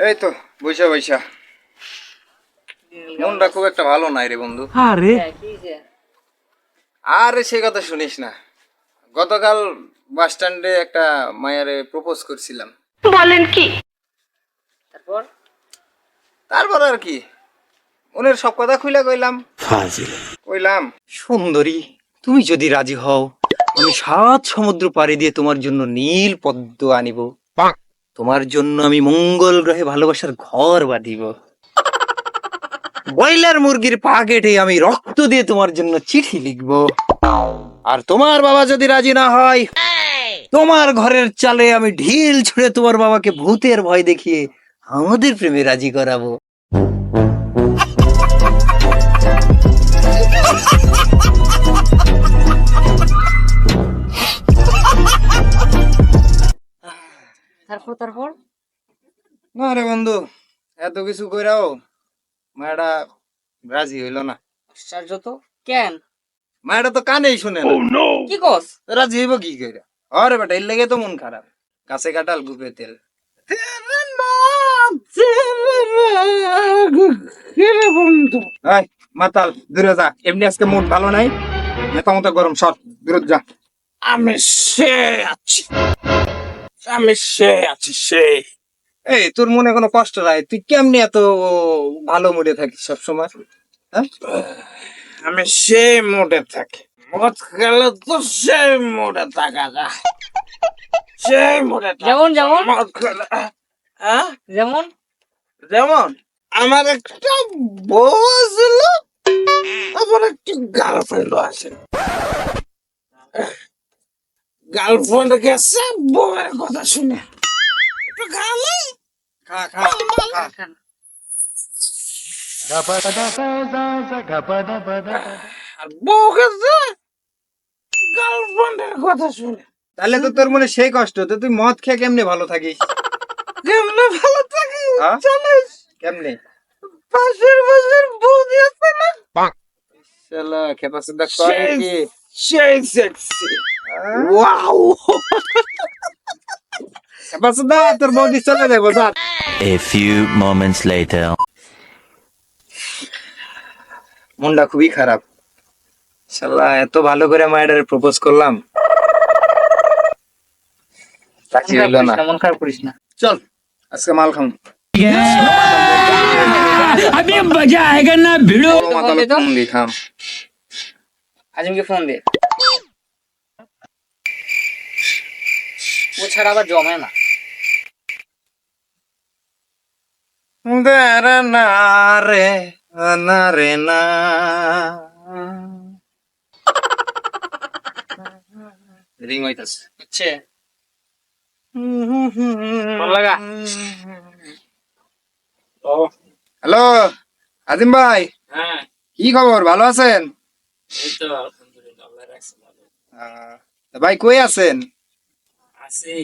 এই তো বৈশা বৈশা মনটা খুব একটা ভালো নাই রে বন্ধু। আরে আরে সে কথা শুনিস না, গতকাল বাস স্ট্যান্ডে একটা মায়ারে প্রপোজ করছিলাম। বলেন কি? তারপর তারপর আর কি, মনের সব কথা খুইলা কইলাম। কইলাম, সুন্দরী তুমি যদি রাজি হও, আমি 7 সমুদ্র পাড়ি দিয়ে তোমার জন্য নীল পদ্ম আনিব, তোমার জন্য আমি মঙ্গল গ্রহে ভালোবাসার ঘর বাঁধিব, ব্রয়লার মুরগির পা কেটে আমি রক্ত দিয়ে তোমার জন্য চিঠি লিখব। আর তোমার বাবা যদি রাজি না হয়, তোমার ঘরের চালে আমি ঢিল ছুঁড়ে তোমার বাবাকে ভূতের ভয় দেখিয়ে আমাদের প্রেমে রাজি করাবো। তারপর তারপর না রে বন্ধু, এত কিছু কইরাও মায়েরা রাজি হইল না। আশ্চর্য তো। কেন? মায়েরা তো কানেই শুনে না। কি কস? রাজি হইব কি কইরা? আরে বেটা, এর লেগে তো মন খারাপ। কাছে কাটাল গুপে তেল। এই মাতাল, দূরে যা। এমনি আজকে মন ভালো নাই, নেতা মতো গরম, সর দূরে যা। আমি সে আছি, আমি সে আছি সে। এই তোর মনে কোনো কষ্ট নাই? তুই কেমনি এত ভালো মুডে থাকিস সবসময়? হ্যাঁ, আমি সেই মোডে থাকি। মদ খেলে তো সেই মোডে থাকা যায়, সেই মোডে থাকা যেমন যেমন যায়। মদ খেলে হ্যাঁ, যেমন যেমন আমার একটা বউ ছিল, আমার একটা গার্লফ্রেন্ডও আছে। গার্লফ্রেন্ড গেছে বউয়ের কথা শুনে, একটু গালে খা খা খা। আর বউ গেছে গার্লফ্রেন্ডের কথা শুনে। তাহলে তো তোর মনে সেই কষ্ট, তো তুই মদ খেয়ে কেমনে ভালো থাকিস? কেমনে ভালো থাকি হ্যাঁ? জানিস? কেমনে? পাশের বউ দিয়েছে না, শালা খেপাসুদা করে কি? সেই সেক্সি। হ্যাঁ? ওয়াও, খেপাসুদা, তোর বৌদি চলে যাবো যা। A few moments later. মনটা খুবই খারাপ। শালা এত ভালো করে মায়ের প্রপোজ করলাম, রাজি হইলো না। মন খারাপ করিস না। চল আজকে মাল খাম। अभी मजा आएगा ना भिड़ो। মাতালে ফোন দি খাম। আজিমকে ফোন দে, ও ছাড়া আবার জমে না। দেরে না রে, না রে না। রিং হইতাছে। বুঝছে? ভালো লাগা। ও হ্যালো আজিম ভাই, হ্যাঁ, কি খবর? ভালো আছেন? এই তো আলহামদুলিল্লাহ, আল্লাহ রাখছে ভালো তা ভাই কই আছেন? আছি।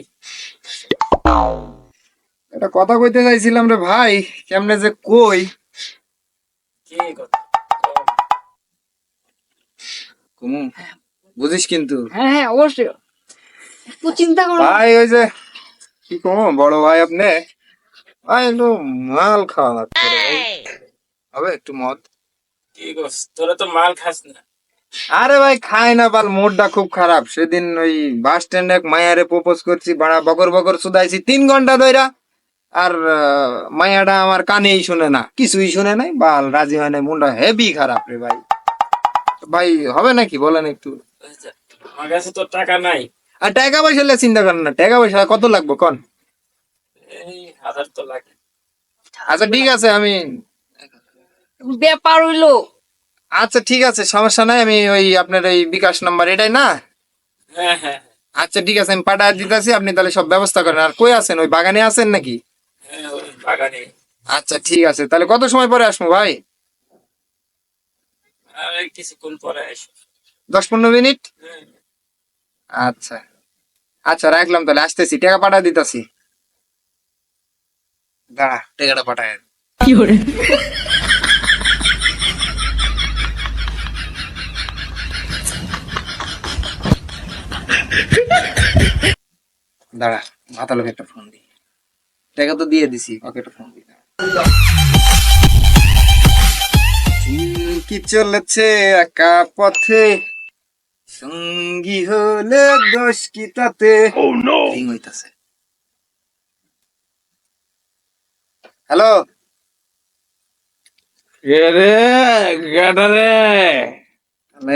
একটা কথা কইতে চাইছিলাম রে ভাই, কেমনে যে কই। কি কথা? কুমু, বুঝিস কিন্তু হ্যাঁ হ্যাঁ অবশ্যই, তুই চিন্তা কর না। ভাই, ওই যে কি কমু, বড় ভাই আপনি, ভাই একটু মাল খাওয়া লাগতো রে ভাই। হবে একটু মদ? কি করছ? তোরা তো মাল খাস না। আরে ভাই খাই না, বাল মুডটা খুব খারাপ। সেদিন ওই বাস স্ট্যান্ডে এক মায়ারে প্রপোজ করছি, বাড়া বকর বকর শুধাইছি 3 ঘন্টা ধইরা। আর মায়াটা আমার কানেই শুনে না, কিছুই শুনে নাই, বাল রাজি হয় নাই। মুডটা হেভি খারাপ রে ভাই। ভাই হবে নাকি বলেন একটু? আমার কাছে তো টাকা নাই। আর টাকা পয়সা হলে চিন্তা করেন না, টাকা পয়সা কত লাগবে কন? এই 1000 তো লাগে। আচ্ছা ঠিক আছে, আমি ব্যাপার হইলো। আচ্ছা ঠিক আছে, সমস্যা নাই। আমি ওই আপনার এই বিকাশ নাম্বার এটাই না? হ্যাঁ হ্যাঁ আচ্ছা ঠিক আছে, আমি পাঠায় দিতেছি, আপনি তাহলে সব ব্যবস্থা করেন। আর কই আছেন? ওই বাগানে আছেন নাকি? হ্যাঁ, ওই বাগানে। আচ্ছা ঠিক আছে, তাহলে কত সময় পরে আসবো ভাই? আর কিছুক্ষণ পরে আসো। 10-15 মিনিট? হ্যাঁ। আচ্ছা আচ্ছা, রাখলাম তাহলে, আসতেছি, টাকা পাঠায় দিতেছি। দাঁড়া, টাকাটা পাঠায়। দাঁড়া, মাথা লোক একটা ফোন দিই। টাকা তো দিয়ে দিছি, ওকে একটা ফোন দিই। কি চলেছে একা পথে, সঙ্গী হলে দোষ কি তাতে। রিং হইতাছে। হ্যালো, কে রে গাটা রে?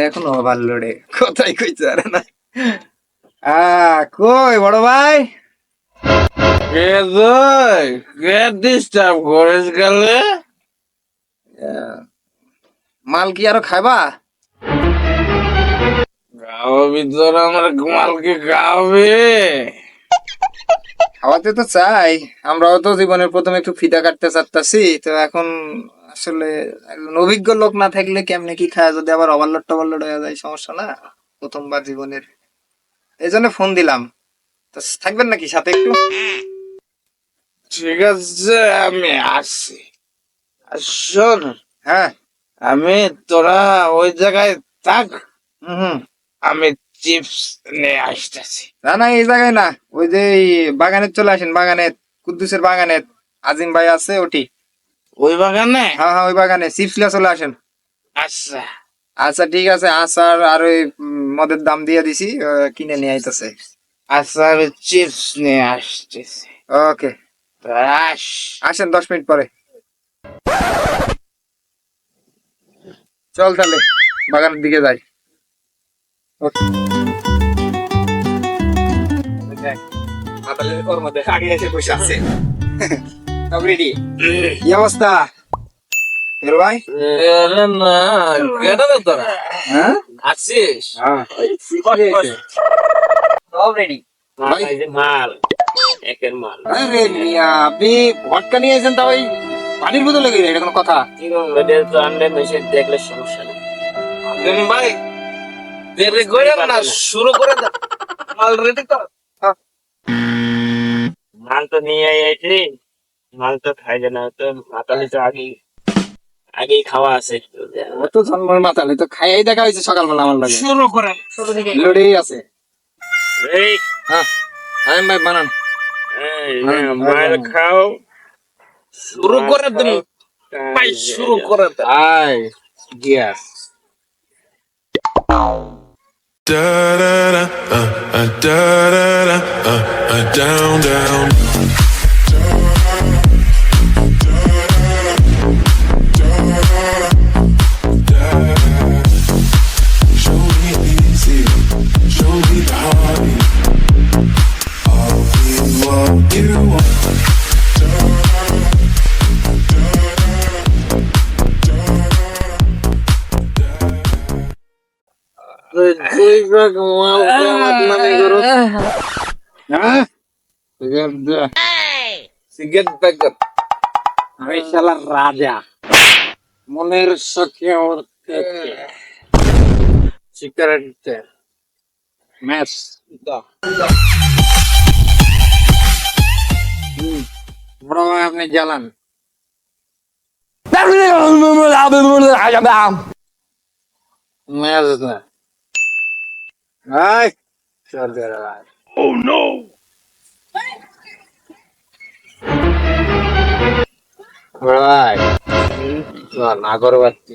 এখন ওভারলোডে, কোথায় কইছে আরে না। কই বড় ভাই? কে তুই? কে ডিস্টার্ব করিস গেলে? মাল কি আরো খাইবা? গাও ভিতর আমার মালকে খাওয়াবে? খাওয়াতে তো চাই, আমরাও তো জীবনের প্রথমে একটু ফিতা কাটতে চাচ্ছি, তো এখন আসলে একজন অভিজ্ঞ লোক না থাকলে কেমনে কি খায়, যদি আবার ওভারলোড টভারলোড হয়ে যায় সমস্যা না, প্রথমবার জীবনের। এই জন্য ফোন দিলাম, তো থাকবেন নাকি সাথে একটু? ঠিক আছে, আমি আসছি। আর শোন, হ্যাঁ। আমি তোরা ওই জায়গায় থাক, হুম। আমি চিপস নিয়ে আসতেছি। না না, এই জায়গায় না, ওই যে এই বাগানে চলে আসেন, বাগানে, কুদ্দুসের বাগানে আজিম ভাই আছে ওটি। ওই বাগানে? হ্যাঁ হ্যাঁ, ওই বাগানে চিপস লিয়া চলে আসেন। আচ্ছা আচ্ছা ঠিক আছে, আচার আর ওই মদের দাম দিয়ে দিছি, কিনে নিয়ে আইতাছে। আচ্ছা, আমি চিপস নিয়ে আসতেছি। ওকে, তোরা আস। আসেন 10 মিনিট পরে। চল তাহলে বাগানের দিকে যাই। ওর মধ্যে আগে এসে বসে আছে। সব রেডি? কি অবস্থা হিরো ভাই? আরে না, কেন রে তোরা? হ্যাঁ আসছিস? হ্যাঁ, সব রেডি। ভাই। মাল, একের মাল। আরে মিয়া, আপনি ভটকা নিয়ে এসেন, তা ওই পানির বোতলে গেলে এটা কোনো কথা? দেখলে সমস্যা নেই। ভাই, দেরি করে না, শুরু করে দাও। মাল রেডি কর। মাল তো নিয়ে আইছি, মাল তো খাই না, তো মাতালি তো আগেই খাওয়া আছে। অত জন্মের মাথালে তো খাইয়াই দেখা হয়েছে সকালবেলা আমার লাগে। শুরু করেন। লোডেই আছে। এই হ্যাঁ, আইম ভাই বানান। মাল খাও, শুরু করে দিন ভাই, শুরু করে দেন। I guess. Da da da, da da da, down down. Show me easy, show me the heartbeat. I'll be what you want. দুই ভাগ মাল আমার নামে করো। হ্যাঁ, সিগারেট প্যাকেট। আমি শালার রাজা, মনের সখী আমার সিগারেট ম্যাচ। বড় ভাই আপনি জ্বালান। ম্যাচ না। আই চল দে রে ভাই। বড় ভাই চল আগরবাতি।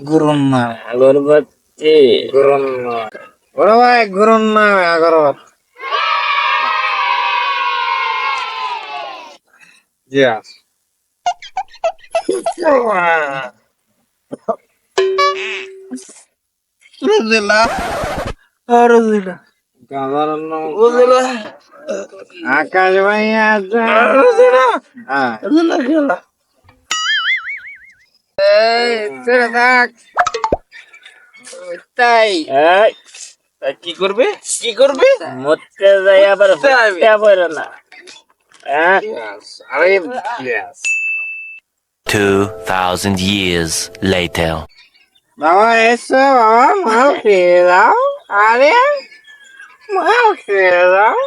গুরুন না, আগরবাতি। গুরুন না। বড় ভাই ঘুরুন না আগরবাতি। Yes. আকাশ ভাইয়া তাই এই, কি করবে? কি করবে? মরতে যাই আবার হত্যা করে না। হ্যাঁ, আরে yes. 2,000 years later. বাবা এসো বাবা, মাল খেয়ে দাও। আরে মাল খেয়ে দাও।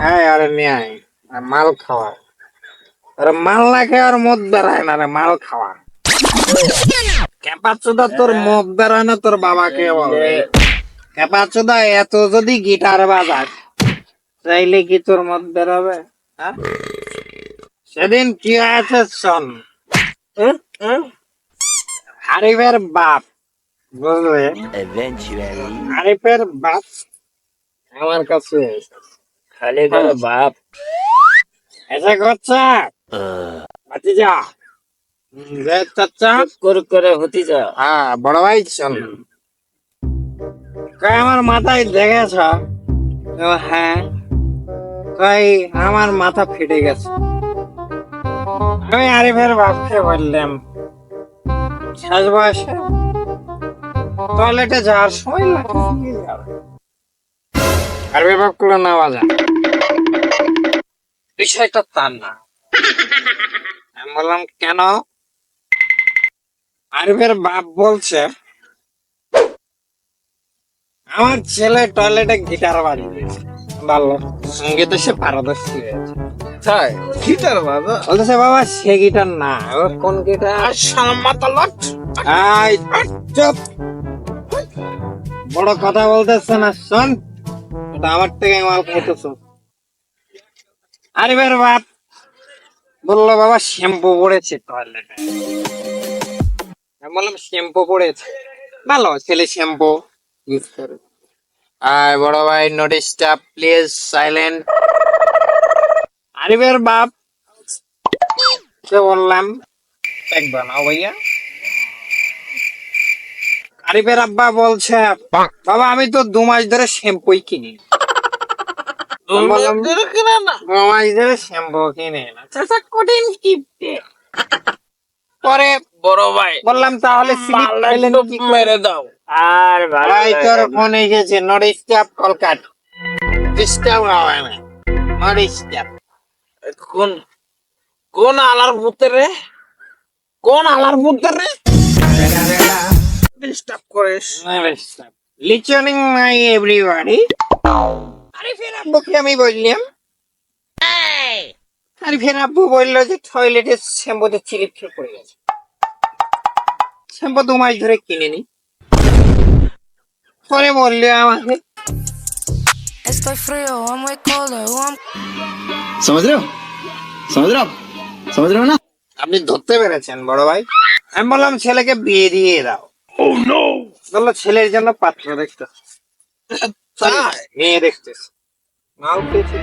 হ্যাঁ আরে নিয়ে আয়, আর মাল খাওয়া। আরে মাল না খেয়ে আর মদ বেড়ায় না রে, মাল খাওয়া। ক্যাপাচোদা তোর মদ বেড়ায় না, তোর বাবাকে বলবে ক্যাপাচোদা এত যদি গিটার বাজাস চাইলে কি তোর মত বেরোবে? হ্যাঁ? সেদিন কি হয়েছে শোন। আরিফের বাপ, বুঝলে, Eventually. আরিফের বাপ আমার কাছে খালি করে বাপ এসে করছে, ভাতিজা, যে চাচা, করে হতি যা। হ্যাঁ বড় ভাই শোন, কই আমার মাথায় দেখেছ? হ্যাঁ। কই আমার মাথা ফেটে গেছে। আমি আরিফের বাপকে বললাম, শেষ বয়সে টয়লেটে যাওয়ার সময় লাঠি দিয়ে যাবে। আরিফের বাপ গুলো নেওয়া যায়, বিষয়টা তার না। আমি বললাম কেন? আরিফের বাপ বলছে আমার ছেলে টয়লেটে গিটার বাজিয়েছে, ভালো সঙ্গীতে সে পারদর্শী হয়েছে। তাই গিটার বাজা? বলতেছে বাবা সে গিটার না, ওর কোন গিটার? আই, চুপ, বড় কথা বলতেছে না, শোন, এটা আমার থেকে মাল খাইতেছ। আরিফের বাপ বললো বাবা শ্যাম্পু পড়েছে টয়লেটে। আমি বললাম শ্যাম্পু পড়েছে, ভালো ছেলে শ্যাম্পু ইউজ করে। আয় বড় ভাই, নোটিশটা প্লিজ সাইলেন্ট। আরিফের বাপ কে বললাম এক বানাও ভাইয়া। আরিফের আব্বা বলছে বাবা আমি তো 2 মাস ধরে শ্যাম্পুই কিনি। আমি বললাম, 2 মাস ধরে শ্যাম্পু কিনে না, চাচা কঠিন কিপটে। পরে বড় ভাই বললাম তাহলে স্লিপ খাইলেন কি করে? মেরে দাও। আর ভালো ভাই তোর ফোন এসেছে, not stop call cut, disturb হবে না, নট স্টপ। কোন কোন আলার পুত্র রে? কোন আলার পুত্র রে? ডিস্টার্ব করিস। লিসেনিং মাই এভরিবডি। আরিফের আব্বুকে আমি বললাম, আরিফের আব্বু বললো যে টয়লেটে শ্যাম্পুতে চিলিপ খেয়ে পড়ে গেছে, শ্যাম্পু 2 মাস ধরে কিনে নি। পরে বললে আমাকে Estoy frío, I'm way colder. Who I'm समझ रहे हो समझ रहे हो ना। আপনি ধরতে পেরেছেন বড় ভাই। আমি বললাম ছেলেকে বিয়ে দিয়ে দাও। বললো ছেলের জন্য পাত্র দেখতেছে, মেয়ে দেখতেছে, মাল পেয়েছে।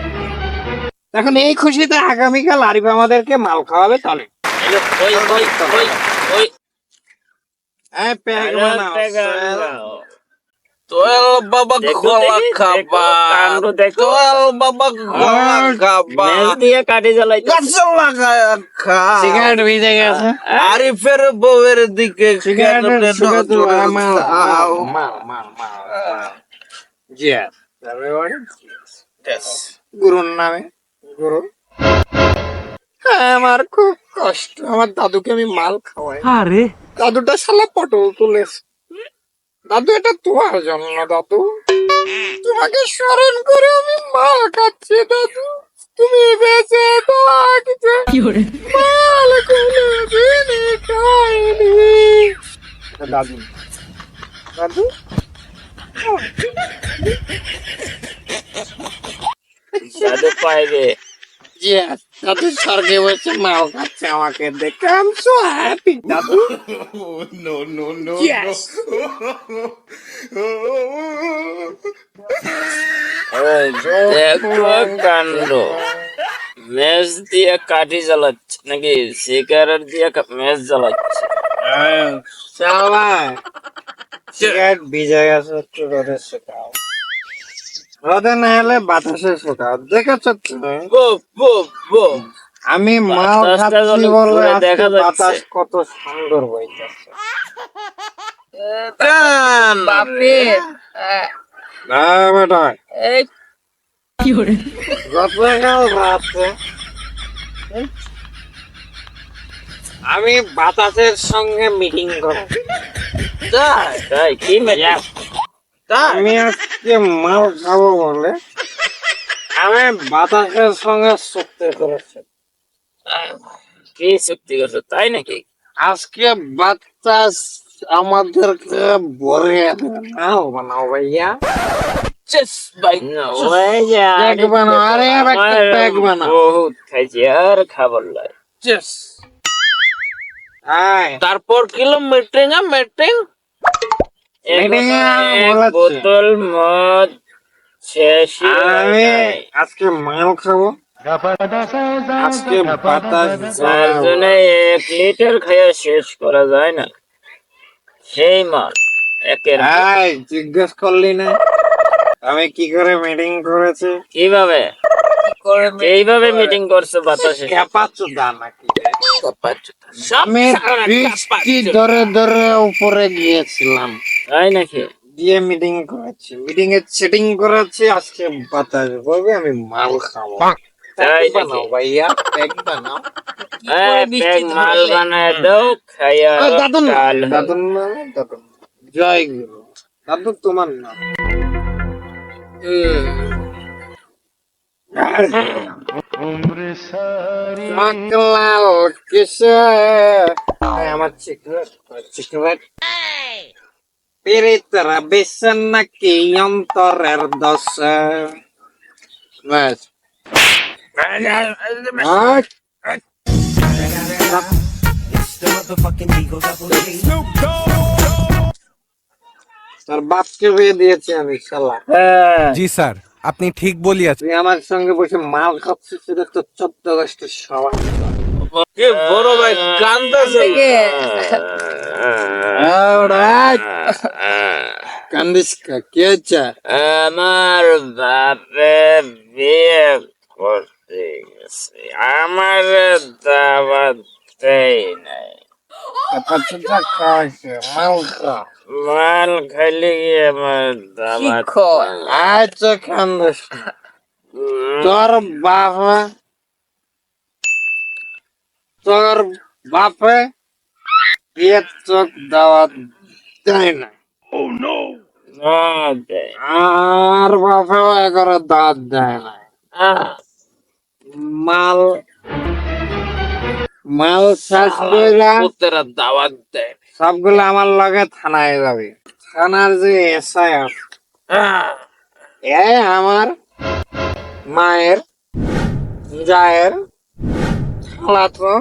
এখন এই খুশিতে আগামীকাল আরিফ আমাদেরকে মাল খাওয়াবে তাহলে। ওই ওই ওই ওই প্যাক বানাও। তোয়েল বাবা গোলা খাবা, তোয়েল বাবা গোলা খাবা, মেজ দিয়ে কাটি জ্বালাই গাছ লাগায় খা। সিগারেট ভিজে গেছে, আরিফের বউয়ের দিকে সিগারেটের সুগা তো আমার গুরুর নামে গুরু। আমার খুব কষ্ট, আমার দাদুকে আমি মাল খাওয়াই, দাদুটা শালা পটল তুলেছে। দাদু এটা তোমার জন্য দাদু, তোমাকে স্মরণ করে আমি মাল খাচ্ছি দাদু, তুমি বেঁচে থাকতে মাল কোনোদিন খাইনি। দাদু দাদু দাদু পাইবে। Yes, দাদু স্বর্গে বসে মাল খাচ্ছে আমাকে দেখে। I'm so happy, দাদু। Yes. দেখো কাণ্ড, মেজ দিয়ে কাঠি জ্বালাচ্ছে নাকি সিগারেট দিয়ে মেজ জ্বালাচ্ছে? শালা সিগারেট ভিজে গেছে, একটু রোদে শুকাও, রোদে না হলে বাতাসে শুকাও। দেখেছো তুমি বো বো বো, আমি মাল বাতাসটা খাচ্ছি যখন বলে ঘুরে আজকে দেখা যাচ্ছে। বাতাস কত সুন্দর বইতেছে। বাপরে না বেটা, এই গতকাল রাতে আমি বাতাসের সঙ্গে মিটিং করি। তাই কি মেজাজ? আমি আজকে মাল খাবো বলে আমি বাতাসের সঙ্গে চুক্তি করেছি। কি চুক্তি করছো তাই নাকি? আজকে বাতাস আমাদেরকে ভরে দেবে। নাও বানাও ভাইয়া, চেস ভাই প্যাক বানাও, আরে একটা প্যাক বানাও। বহুত খাইছি আর খাবার লাই। চেস আয় তারপর কিলো মিটিং মিটিং বোতল মদ শেষ আমি আজকে মাল খাবো, আজকে বাতাস জ্বালাবো। জন্য 1 লিটার খাইয়া শেষ করা যায় না, সেই মাল একের আয় জিজ্ঞেস করলি না আমি কি করে মিটিং করেছি? কিভাবে এইভাবে মিটিং করছো বাতাসে? ক্যাপাচ্ছ দা নাকি? আমি বৃষ্টি ধরে ধরে উপরে গিয়েছিলাম, তাই নাকি? গিয়ে মিটিং করেছি, মিটিং এর সেটিং করেছি, আজকে বাতাস বলবে, আমি মাল খাবো। তাই প্যাক বানাও নাকি? ভাইয়া, প্যাক বানাও। প্যাক মাল বানায় দাও, খাইয়া দাদু না, কাল হবে। দাদু না, দাদু না। জয় গুরু। দাদু তোমার নাম। মাকলাল কিসে আমার সিগারেট সিগারেট পিরিতরা বেসন নাকি অন্তরের দশে ব্যাস তোর বাপকে বিয়ে দিয়েছি আমি শালা। হ্যাঁ, জি স্যার, আপনি ঠিক বলিয়াছেন। তুই আমার সঙ্গে বসে মাল খাচ্ছিস, সেটা তো 14 আগস্টের সবাই। কে বড় ভাই কান্দাছে কান্দিস কে হচ্ছে? আমার বাপে বিয়ে করতে গেছে, আমার দাওয়াত দেয় নাই। মাল খা। মাল খাইলে কি আমার দাওয়াত? আচ্ছা কান্দিস না। তোর বাবা, তোর বাপে বিয়ের চোখ দাওয়াত দেয় না, না দেয়। আর বাপেও এগারো দাওয়াত দেয় না। মাল মাল শেষ কইরা পুতেরা দাওয়াত দেয় সবগুলো আমার লগে থানায় যাবে। থানার যে এসআই আছে, এ আমার মায়ের জায়ের খালাতো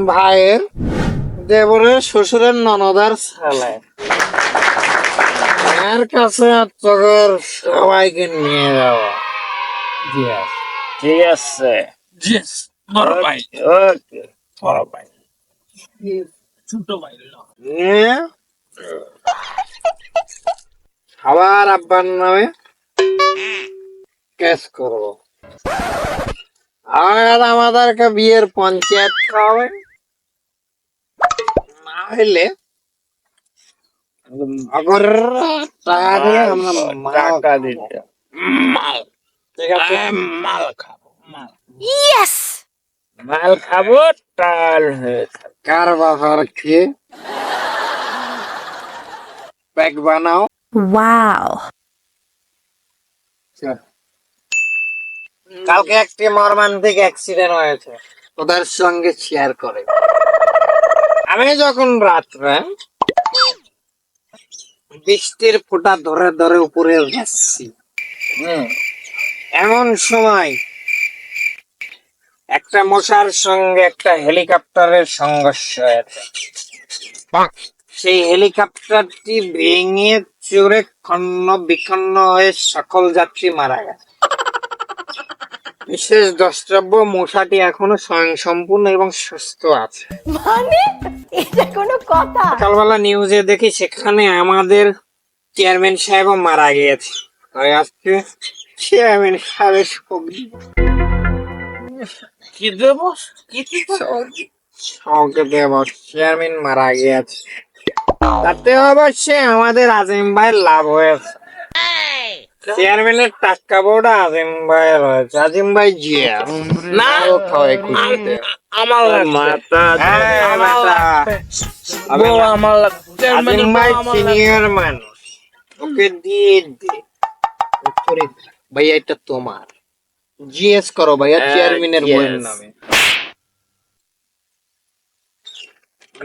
ভাইয়ের দেবরের শ্বশুরের ননদার ছেলে, এর কাছে তোর সবাইকে নিয়ে যাওয়া। ঠিক আছে, জিস বড় ভাই ওকে। বড় ভাই ছোট ভাই নিয়ে আবার আব্বার নামে কেস করবো, আর আমাদেরকে বিয়ের পঞ্চায়েত খাওয়াবে, না হইলে আগর টাকা দিয়ে আমরা মাল টাকা খাবো। দিতে মাল ঠিক আছে? মাল খাবো মাল Yes! মাল খাবো, টাল হয়ে থাকবো। কার বাসার খেয়ে প্যাক বানাও। Wow. কালকে একটি মর্মান্তিক অ্যাক্সিডেন্ট হয়েছে, ওদের সঙ্গে শেয়ার করে। আমি যখন রাত্রে বৃষ্টির ফোঁটা ধরে ধরে উপরে যাচ্ছি, এমন সময় একটা মশার সঙ্গে একটা হেলিকপ্টারের সংঘর্ষ হয়েছে। সেই হেলিকপ্টারটি ভেঙে চুরে খন্ন বিখন্ন হয়ে সকল যাত্রী মারা গেছে। বিশেষ দ্রষ্টব্য, মশাটি এখনো স্বয়ংসম্পূর্ণ এবং সুস্থ আছে। মানে এটা কোনো কথা? সকালবেলা নিউজে দেখি সেখানে আমাদের চেয়ারম্যান সাহেবও মারা গিয়েছে। তাই আজকে চেয়ারম্যান সাহেবের শোক কি দেব কি দেব, চেয়ারম্যান মারা গিয়েছে। তাতে অবশ্যই আমাদের আজিম ভাইয়ের লাভ হয়েছে। চেয়ারম্যানের টাকা বোর্ড আজিম ভাইয়ের হয়েছে। আজিম ভাই জিয়া না খাওয়াই খুশিতে। আমার মাথা বউ আমার আজিম ভাই সিনিয়র মানুষ, ওকে দিয়ে দে। ভাইয়া এটা তোমার, জিএস করো ভাইয়া চেয়ারম্যানের বইয়ের নামে।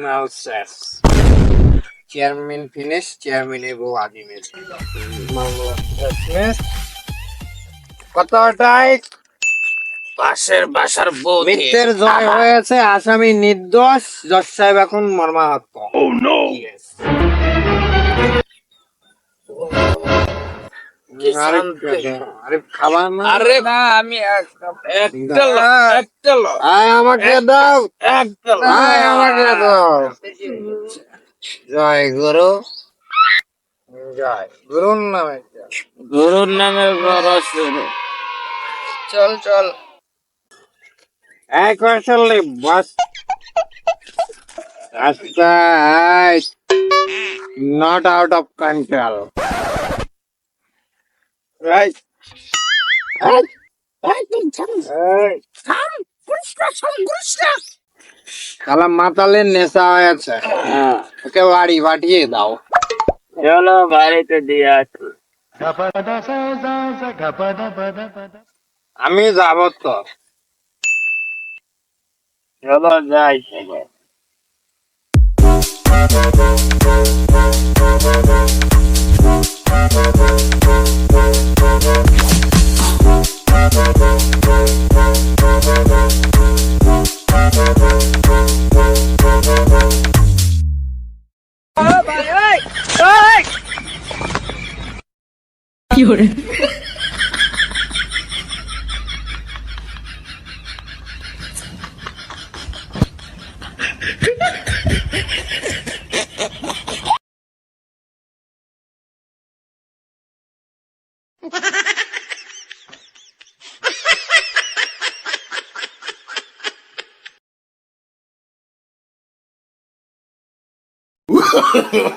নাও শেষ। চেয়ারম্যান ফিনিশ, চেয়ারম্যানের বউ আজিমের। কথাটাই পাশের বাসার বউ মিথ্যের জয় হয়েছে, আসামি নির্দোষ, জজ সাহেব এখন মর্মাহত। Yes. আরে খাবার না, আরে না, আমি একটা আয় আমাকে দাও, আয় আমাকে দাও। জয় গুরু, জয় গুরুর নামে জয়। গুরুর নামে বড় শুরু। চল চল, এক আসলে বাস রাস্তা not out of control, right? কালা মাতালের নেশা হয়েছে, ওকে বাড়ি পাঠিয়ে দাও। চলো বাড়িতে দিয়ে আসি। আমি যাব তো। চলো যাই সবাই।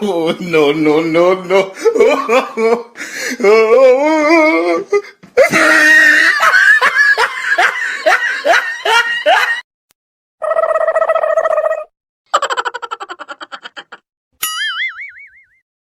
Oh, no, no, no, no.